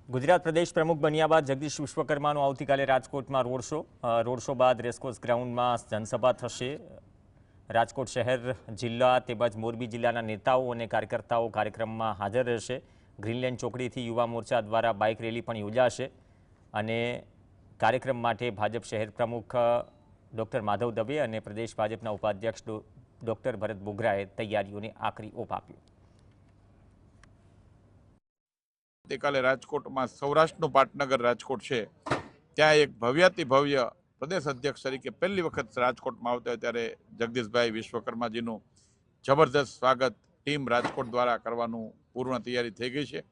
ગુજરાત પ્રદેશ પ્રમુખ બન્યા બાદ જગદીશ વિશ્વકર્માનો આવતીકાલે રાજકોટમાં રોડ શો બાદ રેસકોર્સ ગ્રાઉન્ડમાં જનસભા થશે। રાજકોટ શહેર, જિલ્લા તેમજ મોરબી જિલ્લાના નેતાઓ અને કાર્યકર્તાઓ કાર્યક્રમમાં હાજર રહેશે। ગ્રીનલેન્ડ ચોકડીથી યુવા મોરચા દ્વારા બાઇક રેલી પણ યોજાશે અને કાર્યક્રમ માટે ભાજપ શહેર પ્રમુખ ડૉક્ટર માધવ દવે અને પ્રદેશ ભાજપના ઉપાધ્યક્ષ ડૉક્ટર ભરત બોગરાએ તૈયારીઓને આખરી ઓપ આપ્યો। આવતીકાલે રાજકોટમાં સૌરાષ્ટ્રનું પાટનગર રાજકોટ છે, ત્યાં એક ભવ્યાતિ ભવ્ય પ્રદેશ અધ્યક્ષ તરીકે પહેલી વખત રાજકોટમાં આવતા હોય ત્યારે જગદીશભાઈ વિશ્વકર્માજીનું જબરદસ્ત સ્વાગત ટીમ રાજકોટ દ્વારા કરવાનું પૂર્ણ તૈયારી થઈ ગઈ છે।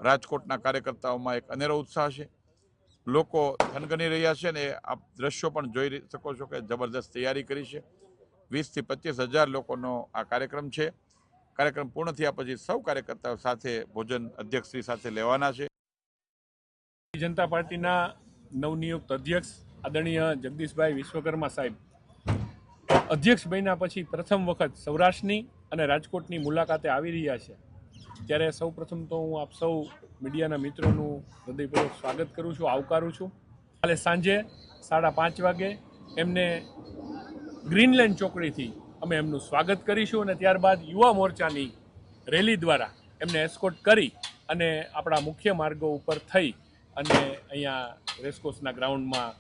રાજકોટના કાર્યકર્તાઓમાં એક અનેરો ઉત્સાહ છે, લોકો થનગની રહ્યા છે ને આપ દ્રશ્યો પણ જોઈ શકો છો કે જબરદસ્ત તૈયારી કરી છે। 20 થી 25,000 લોકોનો આ કાર્યક્રમ છે। કાર્યક્રમ પૂર્ણ થયા પછી સૌ કાર્યકર્તાઓ સાથે ભોજન અધ્યક્ષશ્રી સાથે લેવાના છે। જનતા પાર્ટીના નવનિયુક્ત અધ્યક્ષ આદરણીય જગદીશભાઈ વિશ્વકર્મા સાહેબ અધ્યક્ષ બન્યા પછી પ્રથમ વખત સૌરાષ્ટ્રની અને રાજકોટની મુલાકાતે આવી રહ્યા છે, ત્યારે સૌ પ્રથમ તો હું આપ સૌ મીડિયાના મિત્રોનું હૃદયપૂર્વક સ્વાગત કરું છું, આવકારું છું। કાલે સાંજે 5:30 વાગે એમને ગ્રીનલેન્ડ ચોકડીથી અમે એમનું સ્વાગત કરીશું અને ત્યારબાદ યુવા મોરચાની રેલી દ્વારા એમને એસ્કોર્ટ કરી અને આપણા મુખ્ય માર્ગો ઉપર થઈ અને અહીંયા રેસકોર્સના ગ્રાઉન્ડમાં